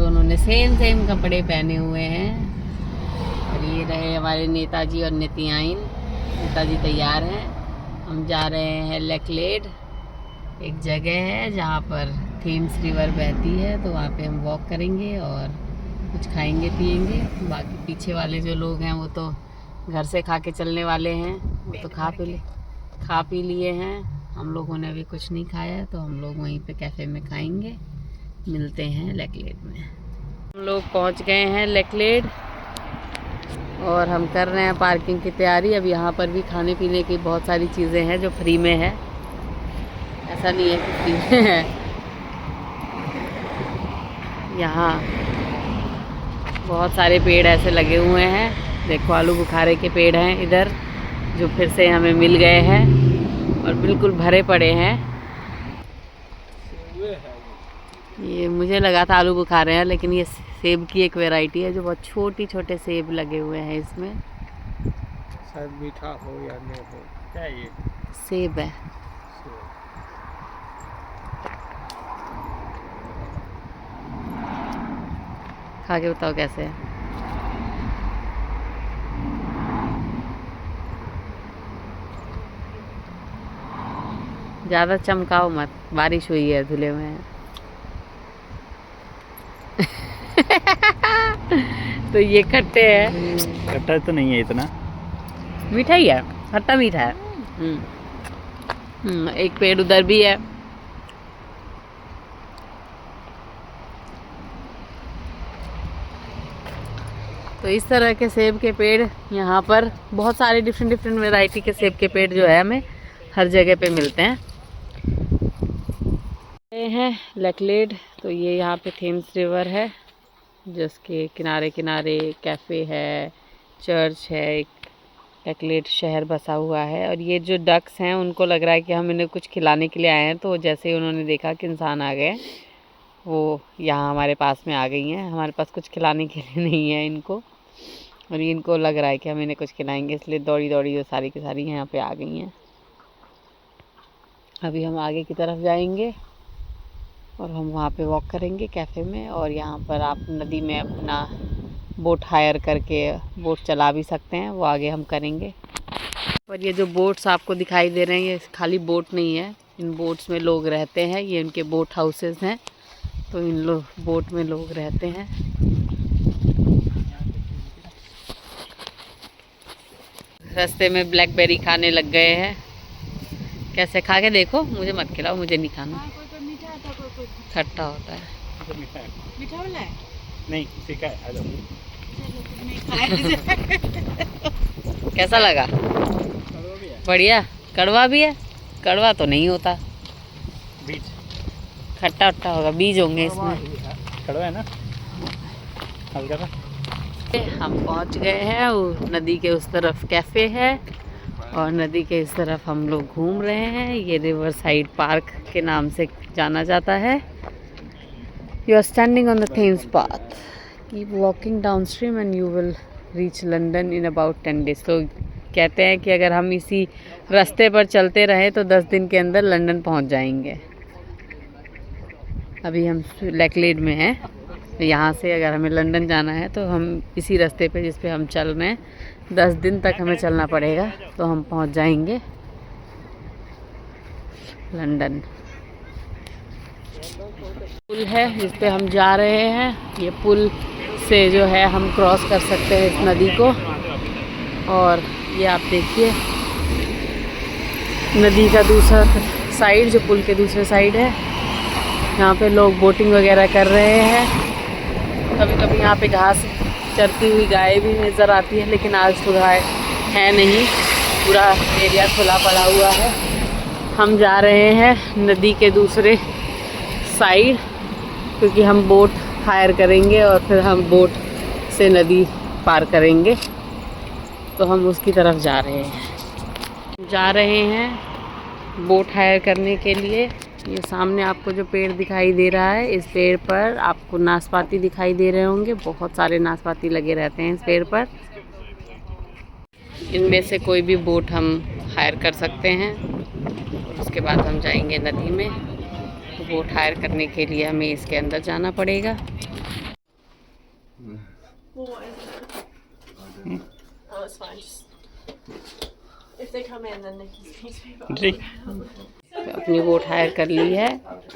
दोनों ने same same कपड़े पहने हुए हैं। और ये रहे हमारे नेताजी और नितियाइन। नेताजी तैयार हैं। हम जा रहे हैं लेकलेड, एक जगह है जहाँ पर थेम्स रिवर बहती है, तो वहाँ पे हम वॉक करेंगे और कुछ खाएंगे पिएंगे। बाकी पीछे वाले जो लोग हैं वो तो घर से खा के चलने वाले हैं, वो तो खा पी लिए हैं। हम लोगों ने अभी कुछ नहीं खाया, तो हम लोग वहीं पे कैफ़े में खाएंगे। मिलते हैं लेकलेड में। हम लोग पहुंच गए हैं लेकलेड और हम कर रहे हैं पार्किंग की तैयारी। अब यहाँ पर भी खाने पीने की बहुत सारी चीज़ें हैं जो फ्री में है, ऐसा नहीं है कि फ्री में है। यहाँ बहुत सारे पेड़ ऐसे लगे हुए हैं, देखो आलू बुखारे के पेड़ हैं इधर, जो फिर से हमें मिल गए हैं और बिल्कुल भरे पड़े हैं। ये मुझे लगा था आलू बुखारे हैं, लेकिन ये सेब की एक वैरायटी है, जो बहुत छोटे सेब लगे हुए हैं इसमें। शायद मीठा हो या नहीं हो, क्या ये सेब है। खा के बताओ कैसे है। ज़्यादा चमकाओ मत, बारिश हुई है, धुले हुए हैं। तो ये खट्टे है। खट्टा तो नहीं है इतना, मीठा ही है, खट्टा मीठा है। एक पेड़ उधर भी है। तो इस तरह के सेब के पेड़ यहाँ पर बहुत सारे डिफरेंट वैरायटी के सेब के पेड़ जो है हमें हर जगह पे मिलते हैं। ये है लेकलेड, तो ये यहाँ पे थेम्स रिवर है, जिसके किनारे किनारे कैफ़े है, चर्च है, एक लेकलेड शहर बसा हुआ है। और ये जो डक्स हैं उनको लग रहा है कि हम इन्हें कुछ खिलाने के लिए आए हैं, तो जैसे ही उन्होंने देखा कि इंसान आ गए, वो यहाँ हमारे पास में आ गई हैं। हमारे पास कुछ खिलाने के लिए नहीं है इनको, और ये इनको लग रहा है कि हम इन्हें कुछ खिलाएंगे, इसलिए दौड़ी जो सारी की सारी यहाँ पे आ गई हैं। अभी हम आगे की तरफ जाएंगे और हम वहाँ पे वॉक करेंगे कैफ़े में। और यहाँ पर आप नदी में अपना बोट हायर करके बोट चला भी सकते हैं, वो आगे हम करेंगे। और ये जो बोट्स आपको दिखाई दे रहे हैं, ये खाली बोट नहीं है, इन बोट्स में लोग रहते हैं। ये उनके बोट हाउसेस हैं, तो इन बोट में लोग रहते हैं। रास्ते में ब्लैकबेरी खाने लग गए हैं। कैसे खा के देखो, मुझे मत खिलाओ, मुझे नहीं खाना। खट्टा होता है। मीठा वाला है नहीं, ठीक है। कैसा लगा? बढ़िया। कड़वा भी है? कड़वा तो नहीं होता, बीज खट्टा उट्टा होगा, बीज होंगे इसमें। कड़वा है ना, हल्का सा। हम पहुंच गए हैं, वो नदी के उस तरफ कैफ़े है और नदी के इस तरफ हम लोग घूम रहे हैं। ये रिवर साइड पार्क के नाम से जाना जाता है। You are standing on the Thames path, keep walking down stream and you will reach London in about 10 days। तो कहते हैं कि अगर हम इसी रास्ते पर चलते रहें तो 10 दिन के अंदर लंदन पहुंच जाएंगे। अभी हम लेकलेड में हैं, तो यहाँ से अगर हमें लंदन जाना है तो हम इसी रास्ते पे जिस पे हम चल रहे हैं 10 दिन तक हमें चलना पड़ेगा, तो हम पहुँच जाएंगे लंदन। पुल है जिस पे हम जा रहे हैं, ये पुल से जो है हम क्रॉस कर सकते हैं इस नदी को। और ये आप देखिए नदी का दूसरा साइड, जो पुल के दूसरे साइड है, यहाँ पे लोग बोटिंग वगैरह कर रहे हैं। कभी कभी यहाँ पे घास चरती हुई गाय भी नज़र आती है, लेकिन आज तो गाय है नहीं, पूरा एरिया खुला पड़ा हुआ है। हम जा रहे हैं नदी के दूसरे साइड, क्योंकि हम बोट हायर करेंगे और फिर हम बोट से नदी पार करेंगे, तो हम उसकी तरफ जा रहे हैं बोट हायर करने के लिए। ये सामने आपको जो पेड़ दिखाई दे रहा है, इस पेड़ पर आपको नाशपाती दिखाई दे रहे होंगे, बहुत सारे नाशपाती लगे रहते हैं इस पेड़ पर। इनमें से कोई भी बोट हम हायर कर सकते हैं, और उसके बाद हम जाएंगे नदी में। तो बोट हायर करने के लिए हमें इसके अंदर जाना पड़ेगा। Well, what is it? Oh, it's fine. Just if they come in, then they can speak to me about it. अपनी बोट हायर कर ली है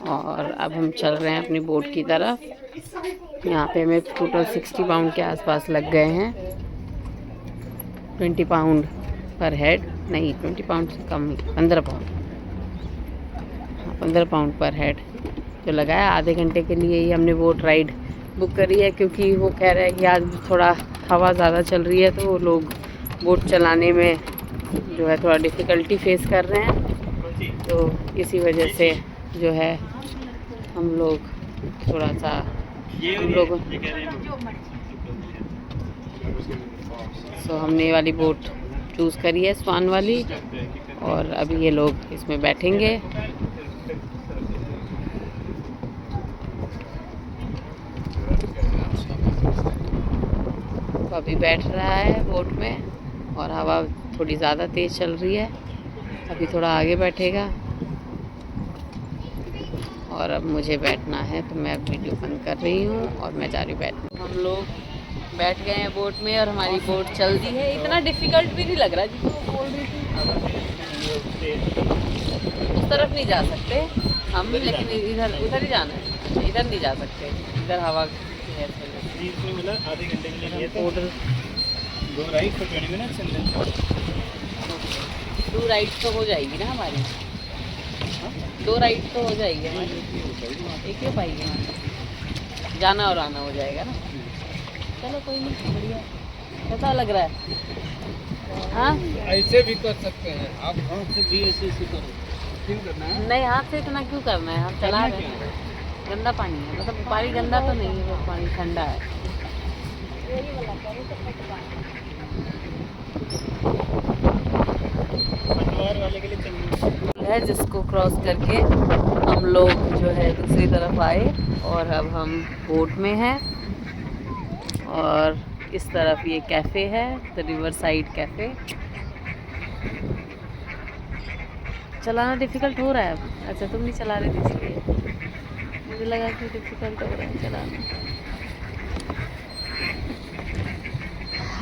और अब हम चल रहे हैं अपनी बोट की तरफ। यहाँ पे हमें टोटल 60 पाउंड के आसपास लग गए हैं। 20 पाउंड पर हेड, नहीं 20 पाउंड से कम, 15 पाउंड, हाँ 15 पाउंड पर हेड जो लगाया। आधे घंटे के लिए ही हमने बोट राइड बुक करी है, क्योंकि वो कह रहे हैं कि आज थोड़ा हवा ज़्यादा चल रही है, तो वो लोग बोट चलाने में जो है थोड़ा डिफ़िकल्टी फेस कर रहे हैं। तो इसी वजह से जो है हम लोग थोड़ा सा हमने ये वाली बोट चूज़ करी है, स्वान वाली, और अभी ये लोग इसमें बैठेंगे। तो अभी बैठ रहा है बोट में और हवा थोड़ी ज़्यादा तेज़ चल रही है। अभी थोड़ा आगे बैठेगा और अब मुझे बैठना है, तो मैं अब वीडियो बंद कर रही हूँ और मैं जा रही बैठ। हम लोग बैठ गए हैं बोट में और हमारी बोट चल दी है। इतना डिफ़िकल्ट भी नहीं लग रहा जिसको वो बोल रही थी। उस तरफ नहीं जा सकते हम, लेकिन इधर उधर ही जाना है। इधर नहीं जा सकते, इधर हवा है। आधे घंटे के लिए total 2 ride for 20 minutes and then 2 ride तो हो जाएगी ना हमारी। 2 राइड तो हो जाएगी हमारी, एक ही हो पाएगी हमारी, जाना और आना हो जाएगा ना। चलो कोई नहीं, बढ़िया। कैसा लग रहा है? हाँ ऐसे भी कर सकते हैं आप। हाथ से भी ऐसे करो, क्यों करना है? नहीं, हाथ से इतना क्यों करना है, हम चला रहे हैं। गंदा पानी है, मतलब पानी गंदा तो नहीं है, वो पानी ठंडा है। पतवार वाले के लिए चलना है, जिसको क्रॉस करके हम लोग जो है दूसरी तरफ आए और अब हम बोट में हैं। और इस तरफ ये कैफ़े है, द रिवर साइड कैफ़े। चलाना डिफ़िकल्ट हो रहा है अब। अच्छा, तुम नहीं चला रहे थे इसलिए मुझे लगा कि डिफ़िकल्ट हो रहा है चलाना।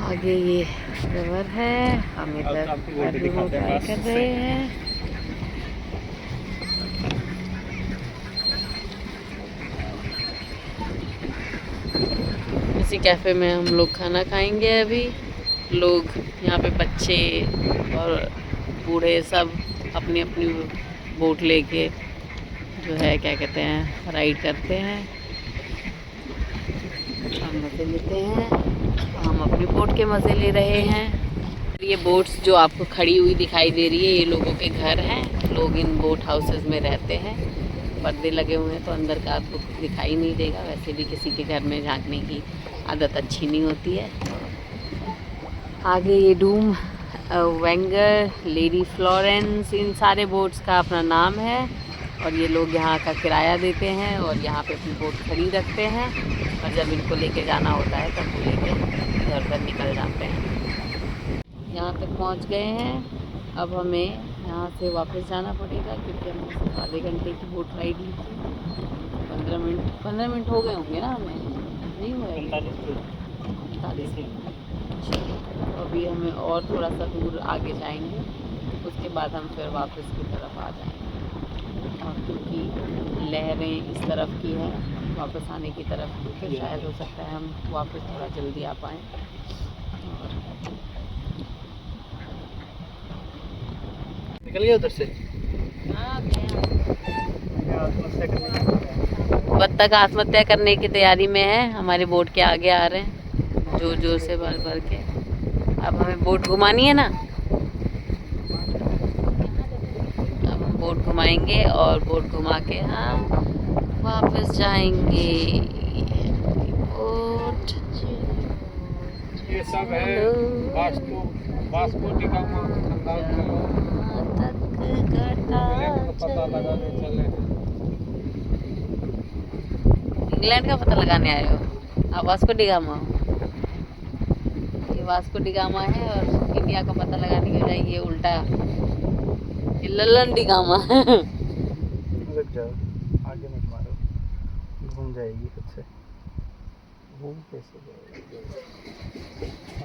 आगे ये रिवर है, हम इधर ट्राई कर रहे हैं। इसी कैफ़े में हम लोग खाना खाएंगे। अभी लोग यहाँ पे, बच्चे और बूढ़े सब अपनी अपनी बोट लेके जो है क्या कहते हैं राइड करते हैं, हम मज़े लेते हैं। हम अपनी बोट के मज़े ले रहे हैं। ये बोट्स जो आपको खड़ी हुई दिखाई दे रही है, ये लोगों के घर हैं। लोग इन बोट हाउसेस में रहते हैं। पर्दे लगे हुए हैं तो अंदर का आपको दिखाई नहीं देगा। वैसे भी किसी के घर में झांकने की आदत अच्छी नहीं होती है। आगे ये डूम, वेंगर, लेडी फ्लोरेंस, इन सारे बोट्स का अपना नाम है। और ये लोग यहाँ का किराया देते हैं और यहाँ पे अपनी बोट खड़ी रखते हैं, और जब इनको लेके जाना होता है तब वो लेके इधर उधर निकल जाते हैं। यहाँ तक पहुँच गए हैं। अब हमें यहाँ से वापस जाना पड़ेगा, क्योंकि हमने सिर्फ आधे घंटे की बोट राइड ली थी। 15 मिनट हो गए होंगे ना हमें, नहीं हुए 45। तो अभी हमें और थोड़ा सा दूर आगे जाएंगे, उसके बाद हम फिर वापस की तरफ आ जाएंगे। और क्योंकि लहरें इस तरफ की हैं वापस आने की तरफ, तो शायद हो सकता है हम वापस थोड़ा जल्दी आ पाएँ। निकल गया उधर से। बत्तख आत्महत्या करने की तैयारी में है, हमारे बोट के आगे आ रहे हैं जोर जोर से भर भर के। अब हमें बोट घुमानी है ना, अब हम बोट घुमाएंगे और बोट घुमा के हम वापस जाएंगे। बोट ये सब है वास्को डी गामा पता लगाने चले। इंग्लैंड का पता लगाने आए हो आप? वास्को डी गामा हो, ये वास्को डी गामा है, और इंडिया का पता लगाने के बजाय ये उल्टा ये ललन डी गामा है। रुक जाओ, आगे मत मारो, घूम जाएगी खुद से। घूम कैसे जाएगा,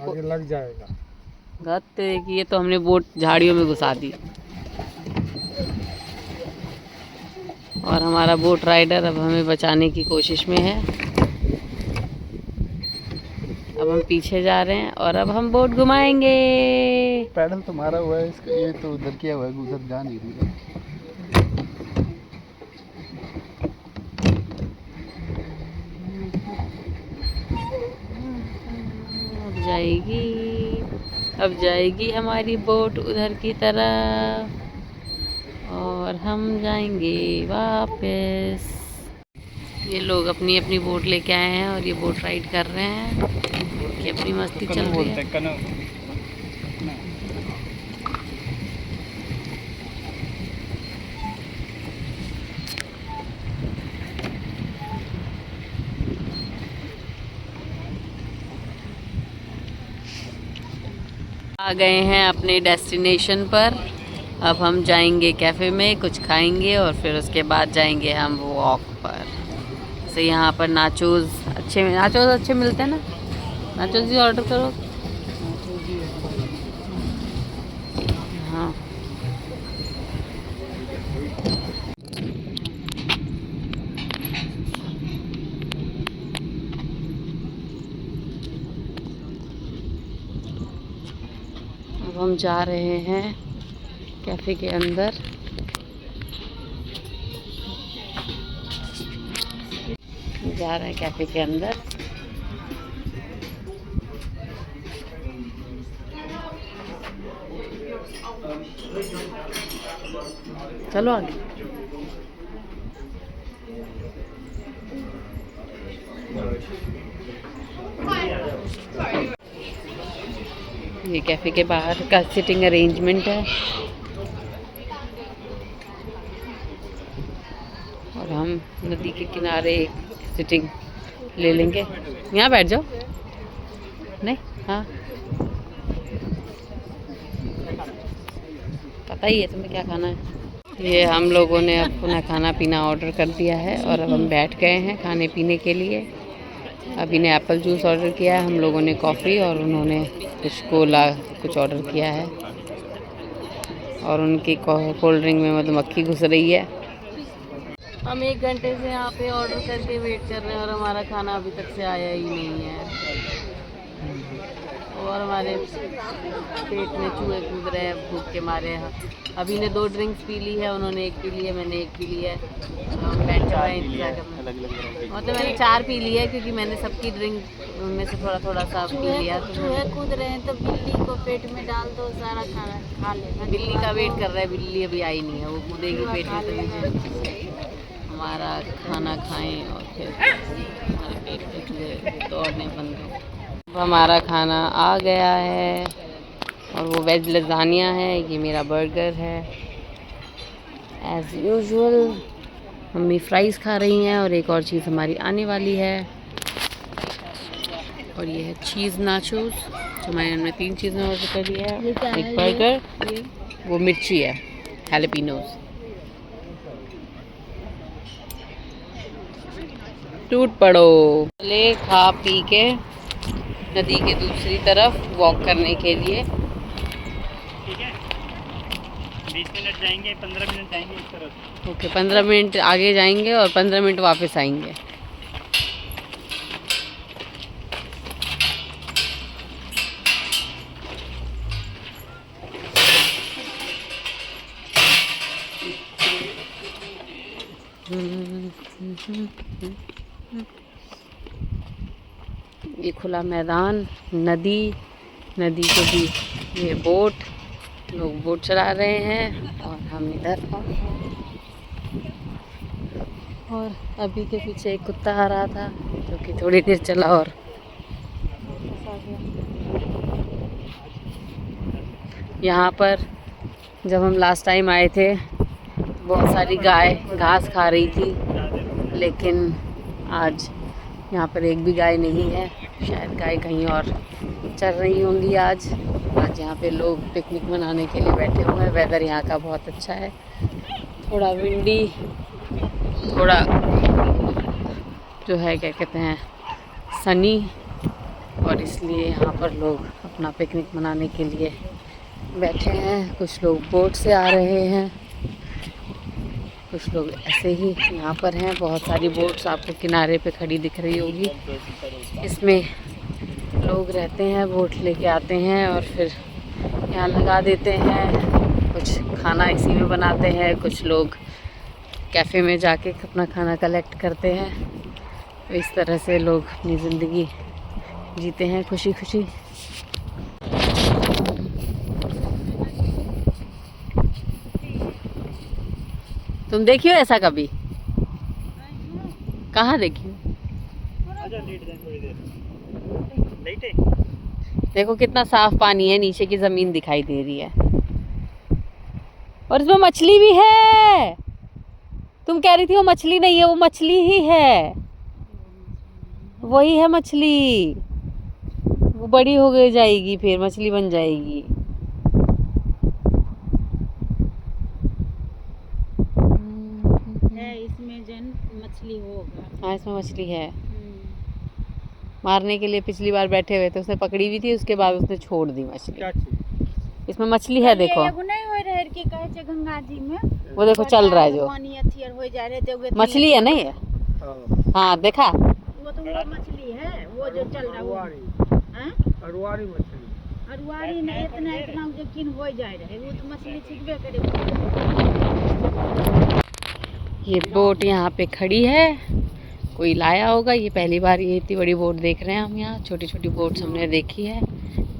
आगे लग जाएगा। गत्ते कि ये तो हमने बोट झाड़ियों में घुसा दी। और हमारा बोट राइडर अब हमें बचाने की कोशिश में है। अब हम पीछे जा रहे हैं और अब हम बोट घुमाएंगे। पैडल तो मारा हुआ है इसका, ये तो उधर किया हुआ है, उधर जा नहीं रही है। अब जाएगी हमारी बोट उधर की तरफ और हम जाएंगे वापस। ये लोग अपनी अपनी बोट लेके आए हैं और ये बोट राइड कर रहे हैं कि अपनी मस्ती चल रही है। आ गए हैं अपने डेस्टिनेशन पर। अब हम जाएंगे कैफ़े में, कुछ खाएंगे और फिर उसके बाद जाएंगे हम वॉक पर। तो यहाँ पर नाचोस अच्छे मिलते हैं ना, नाचोस भी ऑर्डर करो। हाँ, अब हम जा रहे हैं कैफ़े के अंदर। जा रहे हैं कैफ़े के अंदर। चलो आगे। ये कैफ़े के बाहर का सिटिंग अरेंजमेंट है और हम नदी के किनारे सिटिंग ले लेंगे। यहाँ बैठ जाओ। नहीं, हाँ पता ही है तुम्हें क्या खाना है। ये हम लोगों ने अपना खाना पीना ऑर्डर कर दिया है और अब हम बैठ गए हैं खाने पीने के लिए। अभी ने एप्पल जूस ऑर्डर किया है, हम लोगों ने कॉफ़ी और उन्होंने कुछ ऑर्डर किया है। और उनकी कोल्ड ड्रिंक में मधुमक्खी घुस रही है। हम 1 घंटे से यहाँ पे ऑर्डर करके वेट कर रहे हैं और हमारा खाना अभी तक से आया ही नहीं है। और हमारे पेट में चूहे कूद रहे हैं भूख के मारे हैं। अभी ने 2 ड्रिंक्स पी ली है, उन्होंने 1 पी ली है, मैंने 1 पी ली है। हम बैठे हुए हैं इंतजार करने। मतलब मैंने 4 पी ली है क्योंकि मैंने सबकी ड्रिंक में से थोड़ा थोड़ा सा पी लिया। तो चूहे कूद रहे हैं तो बिल्ली को पेट में डाल दो, सारा खाना खा लेना। बिल्ली का वेट कर रहा है, बिल्ली अभी आई नहीं है, वो कूदेगी पेट में तो हमारा खाना खाएं और फिर हमारे पेट में चूहे दौड़ने बंद हो। हमारा खाना आ गया है और वो वेज लज़ानिया है, ये मेरा बर्गर है। एज़ यूजुअल मम्मी फ्राइज़ खा रही हैं और एक और चीज़ हमारी आने वाली है और ये है चीज़ नाचोस जो हमने 3 चीज़ें ऑर्डर कर दिया है। एक बर्गर, वो मिर्ची है, हैलापिनोस। टूट पड़ो। चले खा पी के नदी के दूसरी तरफ वॉक करने के लिए। ठीक है, 20 मिनट जाएंगे, 15 मिनट जाएंगे इस तरफ। ओके, 15 मिनट आगे जाएंगे और 15 मिनट वापस आएंगे। ये खुला मैदान, नदी के बीच ये बोट, लोग बोट चला रहे हैं और हम इधर। और अभी के पीछे एक कुत्ता आ रहा था जो कि थोड़ी देर चला और यहाँ पर जब हम लास्ट टाइम आए थे बहुत सारी गाय घास खा रही थी, लेकिन आज यहाँ पर एक भी गाय नहीं है। शायद गाय कहीं और चल रही होंगी। आज यहाँ पे लोग पिकनिक मनाने के लिए बैठे हुए हैं। वेदर यहाँ का बहुत अच्छा है, थोड़ा विंडी, थोड़ा जो है क्या कहते हैं सनी, और इसलिए यहाँ पर लोग अपना पिकनिक मनाने के लिए बैठे हैं। कुछ लोग बोट से आ रहे हैं, कुछ लोग ऐसे ही यहाँ पर हैं। बहुत सारी बोट्स आपको किनारे पे खड़ी दिख रही होगी। इसमें लोग रहते हैं, बोट लेके आते हैं और फिर यहाँ लगा देते हैं। कुछ खाना इसी में बनाते हैं, कुछ लोग कैफ़े में जाके अपना खाना कलेक्ट करते हैं। तो इस तरह से लोग अपनी ज़िंदगी जीते हैं खुशी खुशी। तुम देखियो ऐसा कभी? कहाँ देखियो? आजा लेट जाए थोड़ी देर। लेट है। देखो कितना साफ पानी है, नीचे की ज़मीन दिखाई दे रही है और इसमें मछली भी है। तुम कह रही थी वो मछली नहीं है, वो मछली ही है, वही है मछली। वो बड़ी हो गई जाएगी, फिर मछली बन जाएगी। है इसमें जन मछली होगा। हाँ इसमें मछली है। मारने के लिए पिछली बार बैठे हुए थे, उसने पकड़ी हुई थी, उसके बाद उसने छोड़ दी मछली। क्या चीज? इसमें मछली है देखो। एगो नहीं होय रहे कि कहे छे गंगा जी में वो देखो चल रहा है जो पानी अथियर हो जा रहे थे, मछली है नहीं है। हाँ, हाँ देखा, वो तो वो मछली है, वो जो चल रहा है वो। हैं? अरवारी मछली। अरवारी ने इतना इतना यकीन हो जाए रहे, वो तो मछली छिपबे करे। ये बोट यहाँ पे खड़ी है, कोई लाया होगा। ये पहली बार ये इतनी बड़ी बोट देख रहे हैं हम यहाँ। छोटी छोटी बोट्स हमने देखी है,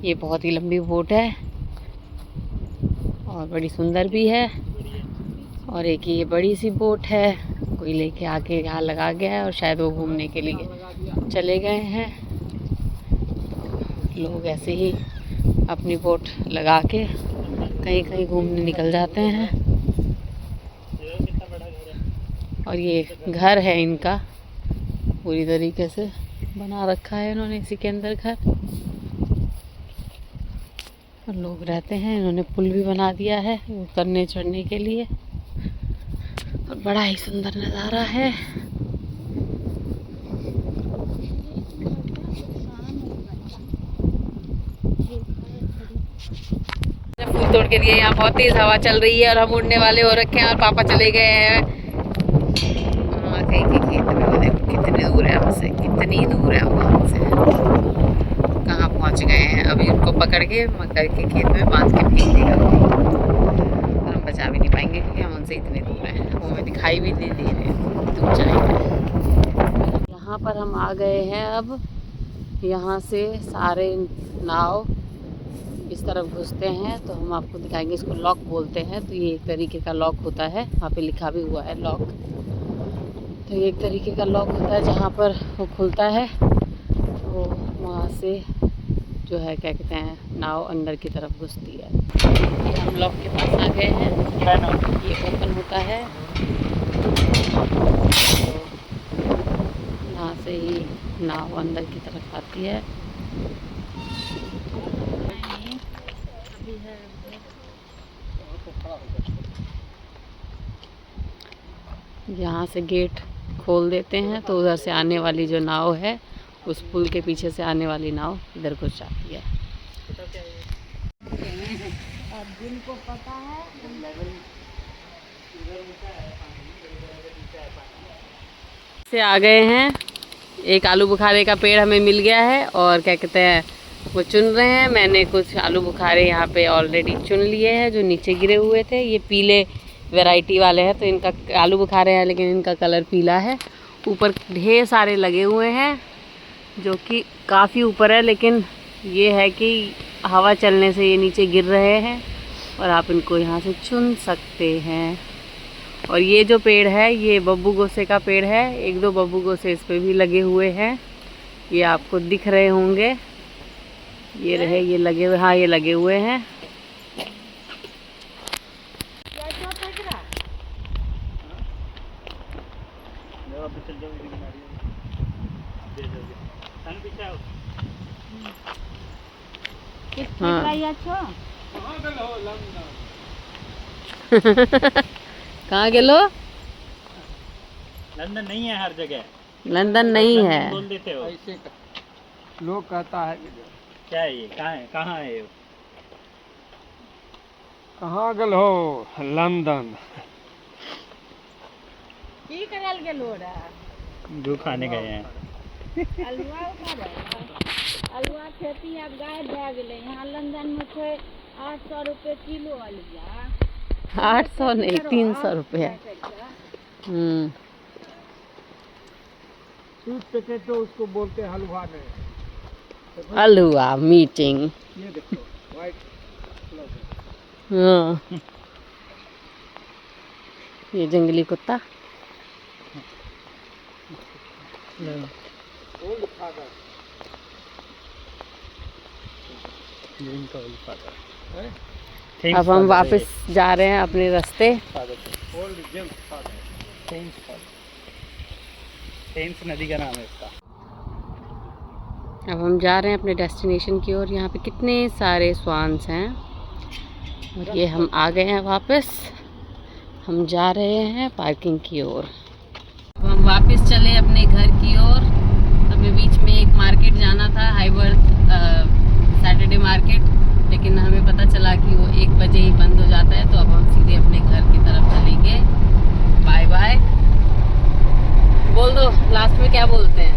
ये बहुत ही लंबी बोट है और बड़ी सुंदर भी है। और एक ये बड़ी सी बोट है, कोई लेके आके यहाँ लगा गया है और शायद वो घूमने के लिए चले गए हैं। लोग ऐसे ही अपनी बोट लगा के कहीं कहीं घूमने निकल जाते हैं। और ये घर है इनका, पूरी तरीके से बना रखा है इन्होंने इसी के अंदर घर, और लोग रहते हैं। इन्होंने पुल भी बना दिया है उतरने चढ़ने के लिए, और बड़ा ही सुंदर नज़ारा है। फूल तोड़ के दिए। यहाँ बहुत तेज हवा चल रही है और हम उड़ने वाले हो रखे हैं और पापा चले गए हैं मकई के खेत में। वो देखो कितनी दूर है हमसे, कितनी दूर है वो हमसे। कहाँ पहुँच गए हैं। अभी उनको पकड़ के मकई के खेत में बांध के फेंक देगा और हम बचा भी नहीं पाएंगे क्योंकि हम उनसे इतने दूर हैं। वो हमें दिखाई भी नहीं दे रहे ऊंचाई में। यहाँ पर हम आ गए हैं। अब यहाँ से सारे नाव इस तरफ घुसते हैं तो हम आपको दिखाएंगे। इसको लॉक बोलते हैं। तो ये एक तरीके का लॉक होता है, वहाँ पे लिखा भी हुआ है लॉक। तो ये एक तरीके का लॉक होता है जहाँ पर वो खुलता है, तो वहाँ से जो है क्या कहते हैं नाव अंदर की तरफ घुसती है। ये हम लॉक के पास आ गए हैं, ये ओपन होता है तो यहाँ से ही नाव अंदर की तरफ आती है। यहाँ से गेट खोल देते हैं तो उधर से आने वाली जो नाव है, उस पुल के पीछे से आने वाली नाव इधर घुस जाती है। अब जिनको पता है से आ गए हैं। एक आलू बुखारे का पेड़ हमें मिल गया है और क्या कहते हैं वो चुन रहे हैं। मैंने कुछ आलू बुखारे यहाँ पे ऑलरेडी चुन लिए हैं जो नीचे गिरे हुए थे। ये पीले वैरायटी वाले हैं, तो इनका आलू बुखारे हैं लेकिन इनका कलर पीला है। ऊपर ढेर सारे लगे हुए हैं जो कि काफ़ी ऊपर है, लेकिन ये है कि हवा चलने से ये नीचे गिर रहे हैं और आप इनको यहाँ से चुन सकते हैं। और ये जो पेड़ है ये बब्बू गोसे का पेड़ है। एक दो बब्बू गोसे इस पे भी लगे हुए हैं, ये आपको दिख रहे होंगे। ये रहे, ये लगे हुए, हाँ ये लगे हुए हैं। हाँ कहाँ गेलो? लंदन नहीं है हर जगह, लंदन नहीं है। बोल देते हो। ऐसे लोग कहता है क्या है ये, कहाँ है ये? कहाँ गल हो? लंदन। की करल गेलो रे? जो खाने गए हैं। अलुआ उतारे अलुआ खेती अब गायब भए गेलै। यहाँ लंदन में छै 800 रुपए किलो अलुआ। 800 नहीं 300 रुपये। स्वीट पोटैटो उसको बोलते हैं, हलवा नहीं। अलुआ मीटिंग। ये देखो व्हाइट हाँ ये जंगली कुत्ता। ओल्ड फादर है। अब हम वापस जा रहे हैं अपने रास्ते। Old James father. टेम्स नदी का नाम है इसका। अब हम जा रहे हैं अपने डेस्टिनेशन की ओर। यहाँ पे कितने सारे स्वान्स हैं और ये हम आ गए हैं वापस। हम जा रहे हैं पार्किंग की ओर। अब हम वापस चले अपने घर की ओर। हमें बीच में एक मार्केट जाना था, हाईवर्थ सैटरडे मार्केट, लेकिन हमें पता चला कि वो 1 बजे ही बंद हो जाता है। तो अब हम सीधे अपने घर की तरफ चलेंगे। Bye bye. बोल दो लास्ट में क्या बोलते हैं?